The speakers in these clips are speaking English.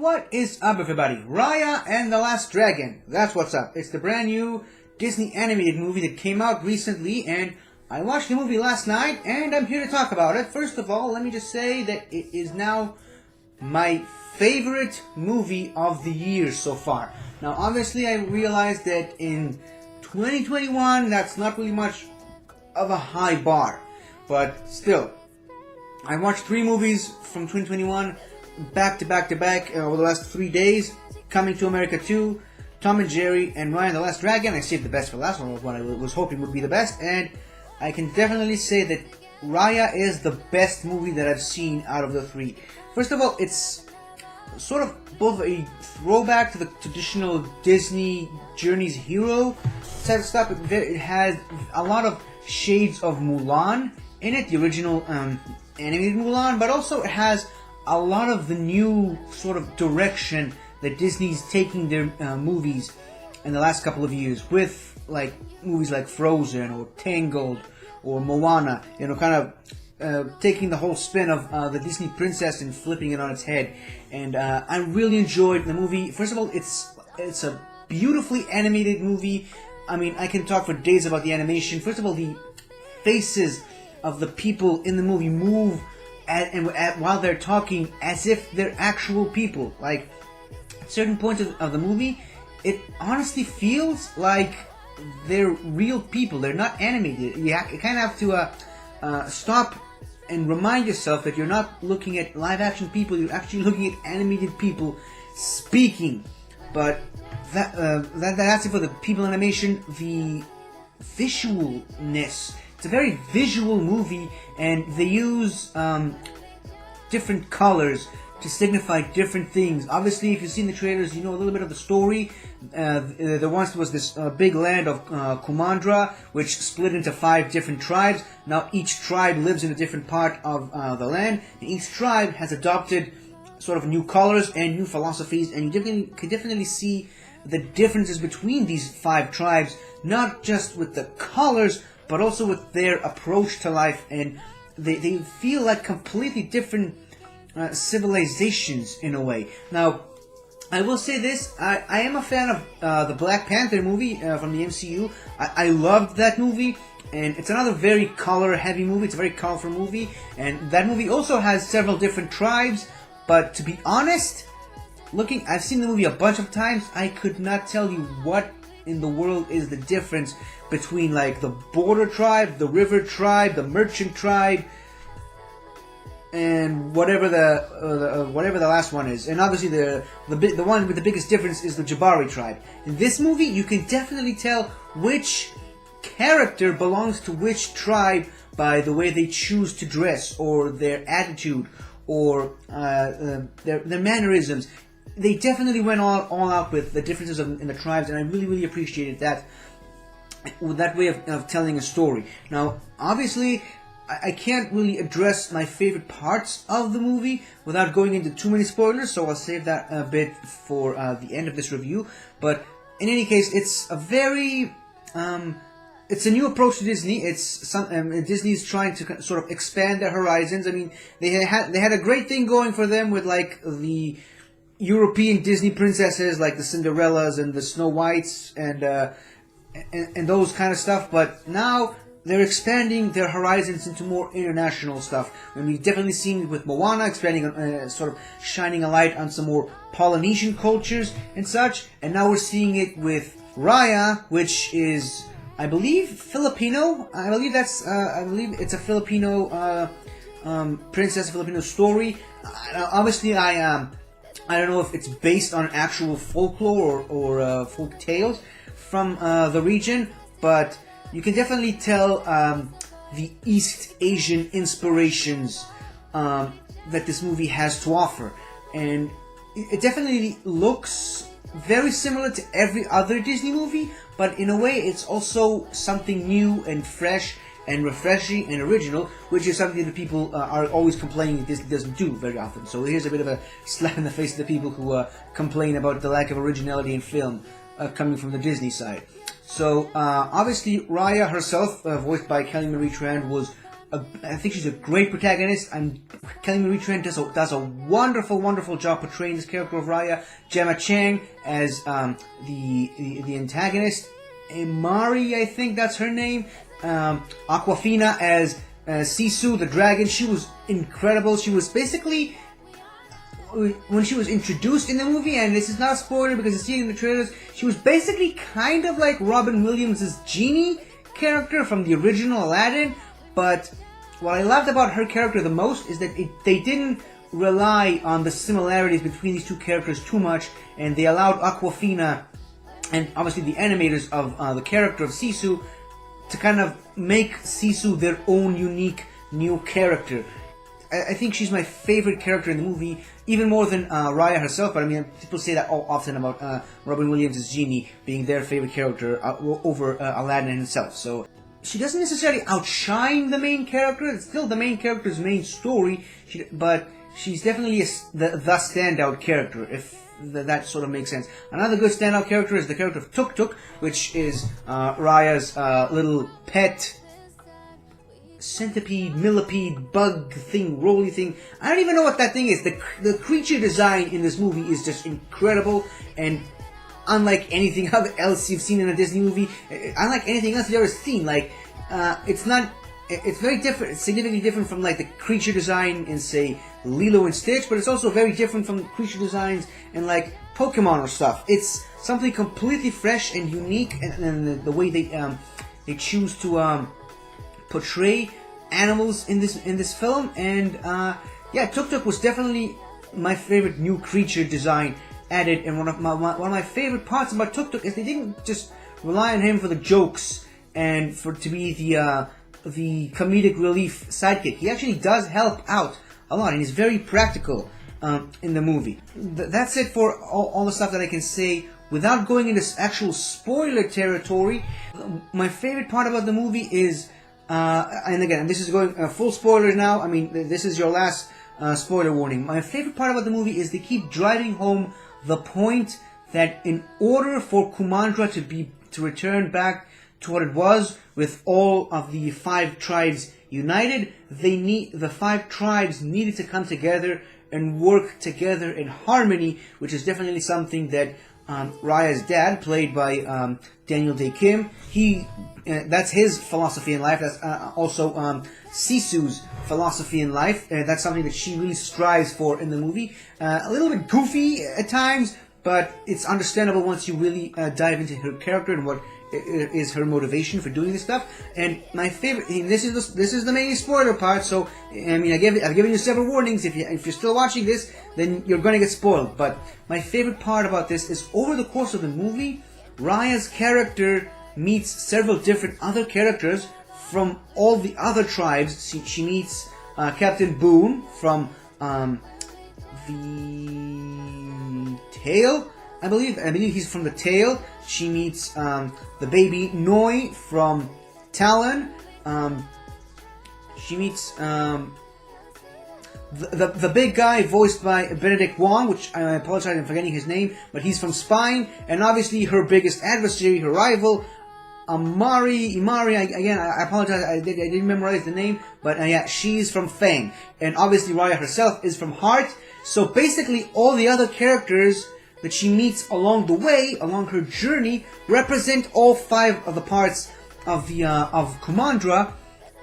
What is up, everybody? Raya and the Last Dragon. That's what's up. It's the brand new Disney animated movie that came out recently, and I watched the movie last night, and I'm here to talk about it. First of all, let me just say that it is now my favorite movie of the year so far. Now, obviously, I realized that in 2021, that's not really much of a high bar, but still, I watched 3 movies from 2021 back to back to back over the last 3 days. Coming to America 2, Tom and Jerry, and Raya and the Last Dragon. I saved the best for last one, what I was hoping would be the best, and I can definitely say that Raya is the best movie that I've seen out of the 3. First of all, it's sort of both a throwback to the traditional Disney Journey's hero type of stuff. It has a lot of shades of Mulan in it, the original animated Mulan, but also it has a lot of the new sort of direction that Disney's taking their movies in the last couple of years, with like movies like Frozen or Tangled or Moana, kind of taking the whole spin of the Disney princess and flipping it on its head. And I really enjoyed the movie. First of all, it's a beautifully animated movie. I mean, I can talk for days about the animation. First of all, the faces of the people in the movie move while they're talking as if they're actual people. Like, at certain points of the movie, it honestly feels like they're real people. They're not animated. You kind of have to stop and remind yourself that you're not looking at live action people. You're actually looking at animated people speaking. But that's it for the people animation. The visualness. It's a very visual movie, and they use different colors to signify different things. Obviously, if you've seen the trailers, you know a little bit of the story. There once was this big land of Kumandra, which split into 5 different tribes. Now each tribe lives in a different part of the land, and each tribe has adopted sort of new colors and new philosophies, and you can definitely see the differences between these 5 tribes, not just with the colors, but also with their approach to life, and they feel like completely different civilizations in a way. Now, I will say this, I am a fan of the Black Panther movie from the MCU. I loved that movie, and it's another very color-heavy movie. It's a very colorful movie, and that movie also has several different tribes, but to be honest, I've seen the movie a bunch of times, I could not tell you what in the world is the difference between like the border tribe, the river tribe, the merchant tribe, and whatever the last one is. And obviously the one with the biggest difference is the Jabari tribe. In this movie, you can definitely tell which character belongs to which tribe by the way they choose to dress, or their attitude, or their mannerisms. They definitely went all out with the differences in the tribes, and I really, really appreciated that way of telling a story. Now, obviously, I can't really address my favorite parts of the movie without going into too many spoilers, so I'll save that a bit for the end of this review. But in any case, it's a very it's a new approach to Disney. Disney's trying to sort of expand their horizons. I mean, they had a great thing going for them with like the European Disney princesses, like the Cinderellas and the Snow Whites and those kind of stuff. But now they're expanding their horizons into more international stuff. And we've definitely seen it with Moana, expanding, sort of shining a light on some more Polynesian cultures and such. And now we're seeing it with Raya, which is, I believe, Filipino. I believe it's a Filipino princess, Filipino story. Obviously, I don't know if it's based on actual folklore or folk tales from the region, but you can definitely tell the East Asian inspirations that this movie has to offer. And it definitely looks very similar to every other Disney movie, but in a way it's also something new and fresh and refreshing and original, which is something that people are always complaining that Disney doesn't do very often. So here's a bit of a slap in the face to the people who complain about the lack of originality in film coming from the Disney side. So obviously Raya herself, voiced by Kelly Marie Tran, was I think she's a great protagonist. Kelly Marie Tran does a wonderful job portraying this character of Raya. Gemma Chan as the antagonist. Mari, I think that's her name. Aquafina as Sisu the dragon. She was incredible. She was basically, when she was introduced in the movie, and this is not a spoiler because it's seen in the trailers, she was basically kind of like Robin Williams' Genie character from the original Aladdin. But what I loved about her character the most is that they didn't rely on the similarities between these two characters too much, and they allowed Aquafina and obviously the animators of the character of Sisu to kind of make Sisu their own unique new character. I think she's my favorite character in the movie, even more than Raya herself. But I mean, people say that often about Robin Williams' Genie being their favorite character over Aladdin himself. So she doesn't necessarily outshine the main character. It's still the main character's main story, but she's definitely the standout character, if that sort of makes sense. Another good standout character is the character of Tuk Tuk, which is Raya's little pet centipede, millipede, bug thing, rolly thing. I don't even know what that thing is. The creature design in this movie is just incredible, and unlike anything else you've seen in a Disney movie, unlike anything else you've ever seen. Like, it's very different. It's significantly different from like the creature design in, say, Lilo and Stitch, but it's also very different from creature designs in like Pokemon or stuff. It's something completely fresh and unique, and the way they choose to portray animals in this film. And yeah, Tuk Tuk was definitely my favorite new creature design added. And one of my favorite parts about Tuk Tuk is they didn't just rely on him for the jokes and to be the comedic relief sidekick. He actually does help out a lot, and he's very practical in the movie. That's it for all the stuff that I can say without going into actual spoiler territory. My favorite part about the movie is, and again, this is going full spoilers now. I mean, this is your last spoiler warning. My favorite part about the movie is they keep driving home the point that in order for Kumandra to return back to what it was, with all of the 5 tribes united, the 5 tribes needed to come together and work together in harmony, which is definitely something that Raya's dad, played by Daniel Day Kim, that's his philosophy in life. That's also Sisu's philosophy in life. That's something that she really strives for in the movie. A little bit goofy at times, but it's understandable once you really dive into her character and what is her motivation for doing this stuff. And my favorite, this is the main spoiler part. So I mean, I've given you several warnings. If you're still watching this, then you're going to get spoiled. But my favorite part about this is, over the course of the movie, Raya's character meets several different other characters from all the other tribes. She meets Captain Boone from the Tail, I believe he's from the Tail. She meets the baby Noi from Talon. She meets the big guy voiced by Benedict Wong, which I apologize, I'm forgetting his name, but he's from Spine. And obviously her biggest adversary, her rival, Imari. I apologize, I didn't memorize the name, but yeah, she's from Fang. And obviously Raya herself is from Heart. So basically all the other characters that she meets along the way, along her journey, represent all 5 of the parts of Kumandra,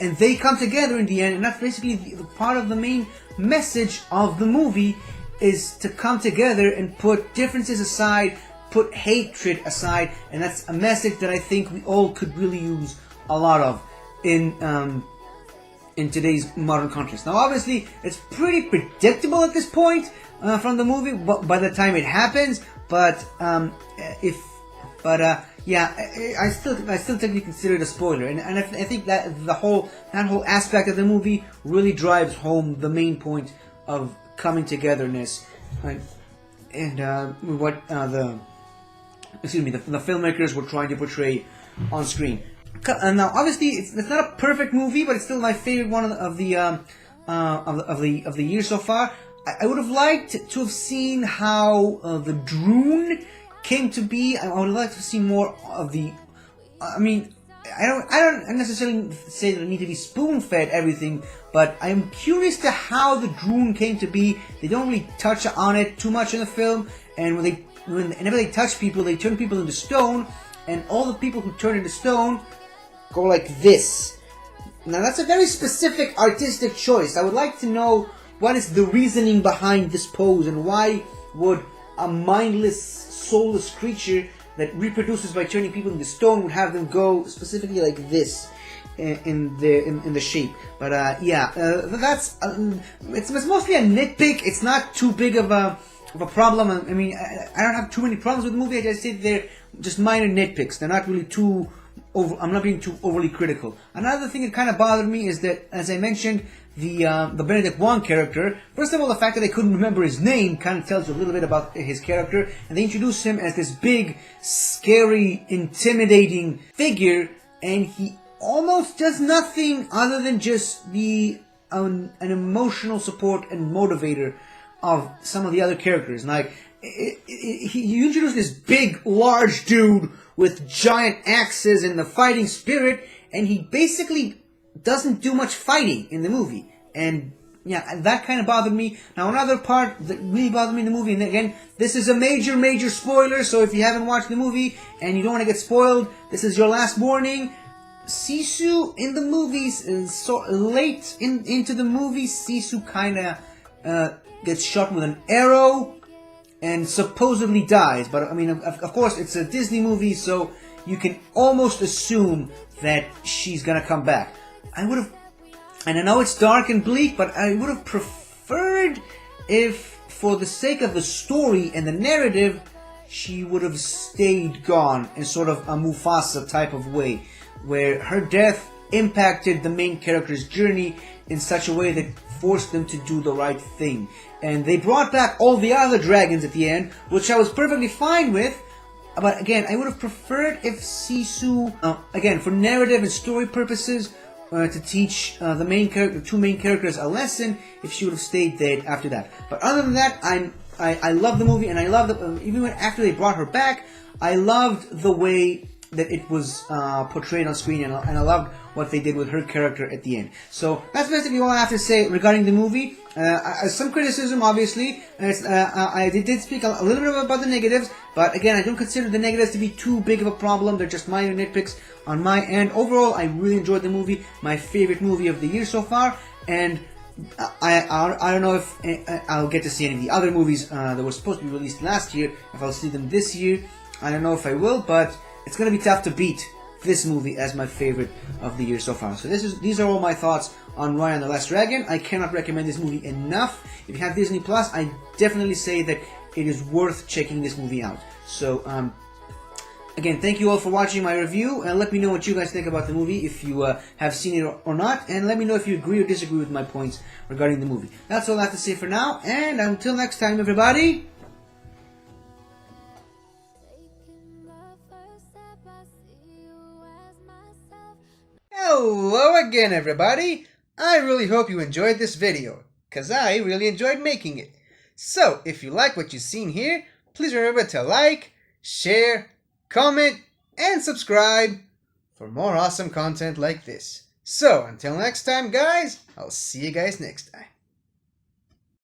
and they come together in the end. And that's basically the part of the main message of the movie, is to come together and put differences aside, put hatred aside. And that's a message that I think we all could really use a lot of in today's modern context. Now, obviously, it's pretty predictable at this point from the movie, by the time it happens. But yeah, I still technically consider it a spoiler, and I think that that whole aspect of the movie really drives home the main point of coming togetherness, and what the filmmakers were trying to portray on screen. Now, obviously, it's not a perfect movie, but it's still my favorite one of the year so far. I would have liked to have seen how the drone came to be. I would have liked to see more of the. I mean, I don't necessarily say that I need to be spoon-fed everything, but I'm curious to how the Droon came to be. They don't really touch on it too much in the film, and whenever they touch people, they turn people into stone, and all the people who turn into stone go like this. Now that's a very specific artistic choice. I would like to know what is the reasoning behind this pose, and why would a mindless, soulless creature that reproduces by turning people into stone would have them go specifically like this in the shape. But that's it's mostly a nitpick. It's not too big of a problem. I mean, I don't have too many problems with the movie. I just say they're just minor nitpicks. They're not really too I'm not being too overly critical. Another thing that kind of bothered me is that, as I mentioned, the Benedict Wong character, first of all, the fact that I couldn't remember his name kind of tells you a little bit about his character, and they introduce him as this big, scary, intimidating figure, and he almost does nothing other than just be an emotional support and motivator of some of the other characters. Like, you introduce this big, large dude with giant axes and the fighting spirit, and he basically doesn't do much fighting in the movie. And yeah, that kind of bothered me. Now, another part that really bothered me in the movie, and again, this is a major spoiler, so if you haven't watched the movie and you don't want to get spoiled, this is your last warning. Sisu in the movies, so late into the movie, Sisu kind of gets shot with an arrow and supposedly dies. But I mean, of course, it's a Disney movie, so you can almost assume that she's gonna come back. I would have, and I know it's dark and bleak, but I would have preferred if, for the sake of the story and the narrative, she would have stayed gone in sort of a Mufasa type of way, where her death impacted the main character's journey in such a way that forced them to do the right thing. And they brought back all the other dragons at the end, which I was perfectly fine with. But again, I would have preferred if Sisu, again, for narrative and story purposes, to teach the two main characters a lesson, if she would have stayed dead after that. But other than that, I love the movie, and I love even after they brought her back, I loved the way that it was portrayed on screen, and I loved what they did with her character at the end. So that's basically all I have to say regarding the movie. Some criticism, obviously. I did speak a little bit about the negatives, but again, I don't consider the negatives to be too big of a problem. They're just minor nitpicks on my end. Overall, I really enjoyed the movie. My favorite movie of the year so far, and I don't know if I'll get to see any of the other movies that were supposed to be released last year. If I'll see them this year, I don't know if I will, but it's gonna be tough to beat this movie as my favorite of the year so far. So these are all my thoughts on Raya and the Last Dragon. I cannot recommend this movie enough. If you have Disney Plus, I definitely say that it is worth checking this movie out. So again, thank you all for watching my review, and let me know what you guys think about the movie, if you have seen it or not, and let me know if you agree or disagree with my points regarding the movie. That's all I have to say for now, and until next time, everybody. Hello again, everybody! I really hope you enjoyed this video, cause I really enjoyed making it. So, if you like what you've seen here, please remember to like, share, comment, and subscribe for more awesome content like this. So, until next time, guys, I'll see you guys next time.